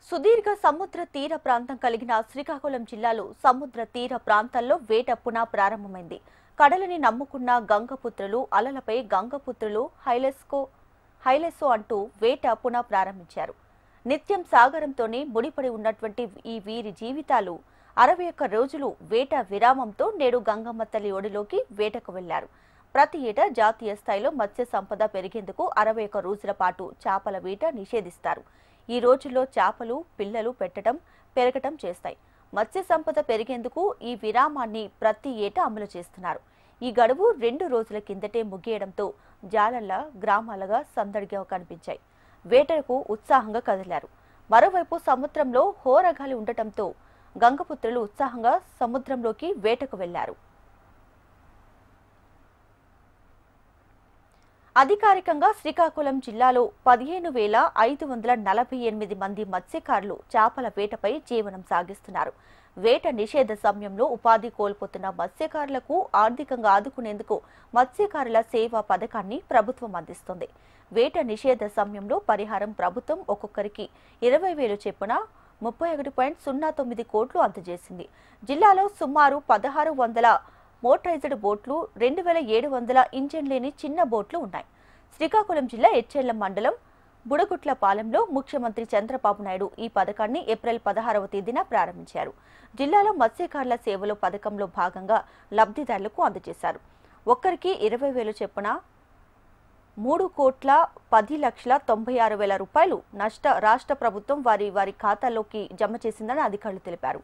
సుదీర్ఘ సముద్ర తీర ప్రాంతం కలిగిన శ్రీకాకుళం జిల్లాలో సముద్ర తీర ప్రాంతాల్లో వేట పునః ప్రారంభమైంది. కడలిని నమ్ముకున్న గంగపుత్రులు అలలపై గంగపుత్రులు హైలెస్సో అంటూ వేట పునః ప్రారంభించారు. నిత్యం సాగరంతోనే ముడిపడి ఉన్నటువంటి ఈ వీరి జీవితాలు 61 రోజులు వేట విరామంతో నేడు గంగమ్మ తల్లి ఒడిలోకి వేటకు వెళ్లారు. ప్రతి ఏటా జాతీయ స్థాయిలో మత్స్య సంపద పెరిగేందుకు 61 రోజుల పాటు చేపల వేట నిషేధిస్తారు. ఈ రోజుల్లో చేపలు పిల్లలు పెరగటం చేస్తాయి. మత్స్య సంపద పెరిగేందుకు ఈ విరామాన్ని ప్రతి ఏటా అమలు చేస్తున్నారు. ఈ గడువు 2 రోజుల కిందటే ముగియడంతో జాలర్ల గ్రామాలుగా సందడిగా కనిపించాయి. వేటకు ఉత్సాహంగా కదిలారు. మరోవైపు సముద్రంలో హోరగాలి ఉండటంతో గంగపుత్రులు ఉత్సాహంగా సముద్రంలోకి వేటకు వెళ్లారు. అధికారికంగా శ్రీకాకుళం జిల్లాలో 15,548 మంది మత్స్యకారులు చేపల వేటపై జీవనం సాగిస్తున్నారు. వేట నిషేధ సమయంలో ఉపాధి కోల్పోతున్న మత్స్యకారులకు ఆర్థికంగా ఆదుకునేందుకు మత్స్యకారుల సేవా పథకాన్ని ప్రభుత్వం అందిస్తుంది. వేట నిషేధ సమయంలో పరిహారం ప్రభుత్వం ఒక్కొక్కరికి 20,000 చొప్పున 31.09 కోట్లు అందజేసింది. జిల్లాలో సుమారు 1,600 మోటరైజ్డ్ బోట్లు, 2,700 ఇంజిన్ లేని చిన్న బోట్లు ఉన్నాయి. శ్రీకాకుళం జిల్లా ఎచ్చెర్ల మండలం బుడగుట్లపాలెంలో ముఖ్యమంత్రి చంద్రబాబు నాయుడు ఈ పథకాన్ని ఏప్రిల్ 16వ తేదీన ప్రారంభించారు. జిల్లాలో మత్స్యకారుల సేవలో పథకంలో భాగంగా లబ్ధిదారులకు అందజేశారు. ఒక్కరికి 20,000 చొప్పున 3,10,96,000 రూపాయలు రాష్ట్ర ప్రభుత్వం వారి ఖాతాల్లోకి జమ చేసిందని అధికారులు తెలిపారు.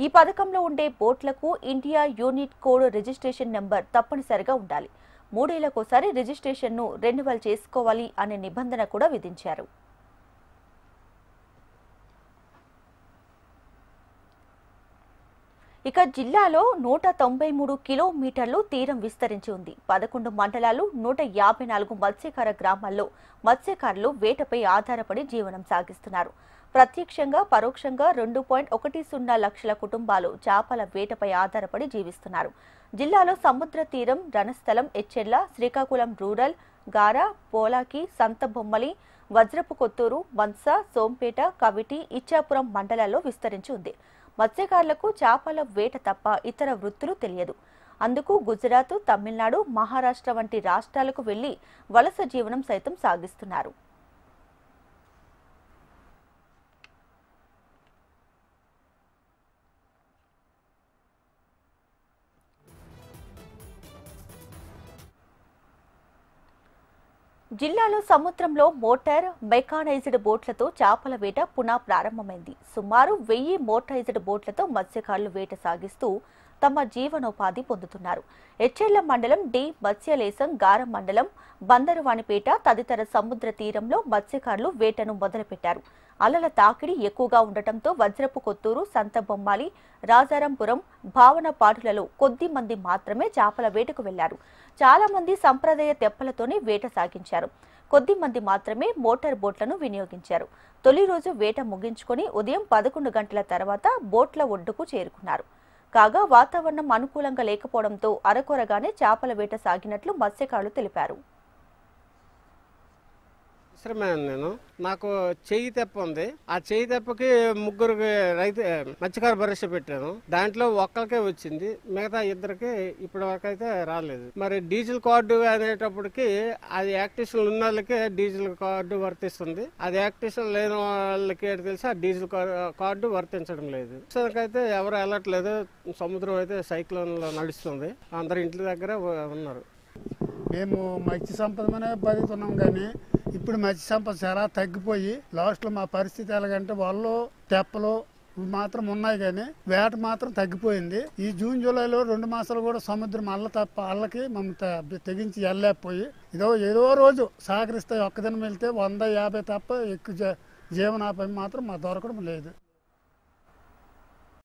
ఈ పథకంలో ఉండే బోట్లకు India unit code registration number తప్పనిసరిగా ఉండాలి. 3 ఏళ్లకోసారి రిజిస్ట్రేషన్ను రెన్యువల్ చేసుకోవాలి అనే నిబంధన కూడా విధించారు. ఇక జిల్లాలో 193 కిలోమీటర్లు తీరం విస్తరించి ఉంది. 11 మండలాలు, 154 మత్స్యకార గ్రామాల్లో మత్స్యకారులు వేటపై ఆధారపడి జీవనం సాగిస్తున్నారు. ప్రత్యక్షంగా పరోక్షంగా 2.10 లక్షల కుటుంబాలు చేపల వేటపై ఆధారపడి జీవిస్తున్నారు. జిల్లాలో సముద్ర తీరం, రణస్థలం, ఎచ్చెర్ల, శ్రీకాకుళం రూరల్, గారా, పోలాకి, సంతబొమ్మలి, వజ్రపు కొత్తూరు, మన్స, సోంపేట, కవిటి, ఇచ్చాపురం మండలాల్లో విస్తరించి ఉంది. మత్స్యకారులకు చేపల వేట తప్ప ఇతర వృత్తులు తెలియదు. అందుకు గుజరాత్, తమిళనాడు, మహారాష్ట్ర వంటి రాష్ట్రాలకు వెళ్లి వలస జీవనం సైతం సాగిస్తున్నారు. జిల్లాలో సముద్రంలో మోటార్, మెకానైజ్డ్ బోట్లతో చేపల వేట పునః ప్రారంభమైంది. సుమారు 1000 మోటరైజ్డ్ బోట్లతో మత్స్యకారులు వేట సాగిస్తూ తమ జీవనోపాధి పొందుతున్నారు. ఎచ్చెర్ల మండలం డి మత్స్యలేశం, గారం మండలం బందరువానిపేట తదితర సముద్ర తీరంలో మత్స్యకారులు వేటను మొదలుపెట్టారు. అలల తాకిడి ఎక్కువగా ఉండటంతో వజ్రపు కొత్తూరు, సంతబొమ్మాలి, రాజారాంపురం, భావనపాటులలో కొద్ది మంది మాత్రమే చేపల వేటకు వెళ్లారు. చాలా మంది సంప్రదాయ తెప్పలతోనే వేట సాగించారు. కొద్ది మంది మాత్రమే మోటార్ బోట్లను వినియోగించారు. తొలి రోజు వేట ముగించుకొని ఉదయం 11 గంటల తర్వాత బోట్ల ఒడ్డుకు చేరుకున్నారు. కాగా వాతావరణం అనుకూలంగా లేకపోవడంతో అరకొరగానే చేపల వేట సాగినట్లు మత్స్యకారులు తెలిపారు. నేను నాకు చెయ్యి తెప్ప ఉంది. ఆ చెయ్యి తెప్పకి 3 రైతు మత్స్యకార భరోసా పెట్టాను. దాంట్లో ఒక్కరికే వచ్చింది, మిగతా 2కి ఇప్పటి వరకు అయితే రాలేదు. మరి డీజిల్ కార్డు అనేటప్పటికి అది యాక్టివేషన్ ఉన్న వాళ్ళకి డీజిల్ కార్డు వర్తిస్తుంది. అది యాక్టివేషన్ లేని వాళ్ళకి తెలిసి ఆ డీజిల్ కార్డు వర్తించడం లేదు. అయితే ఎవరు వెళ్ళట్లేదు. సముద్రం అయితే సైక్లోన్ లో నడుస్తుంది. అందరు ఇంటి దగ్గర ఉన్నారు. మేము మత్స్య సంపద మీద బతుకుతున్నాం, కానీ ఇప్పుడు మత్స్య సంపద చాలా తగ్గిపోయి లాస్ట్లో మా పరిస్థితి ఎలాగంటే వాళ్ళు తెప్పలు మాత్రం ఉన్నాయి, కానీ వేట మాత్రం తగ్గిపోయింది. ఈ జూన్ జూలైలో 2 మాసాలు కూడా సముద్రం అల్లకి మమ్మల్ని తెగించి వెళ్ళలేకపోయి ఏదో రోజు సహకరిస్తాయి. ఒక్కదినం వెళ్తే 150 తప్ప ఎక్కువ జీవనాపాయం మాత్రం మా దొరకడం లేదు.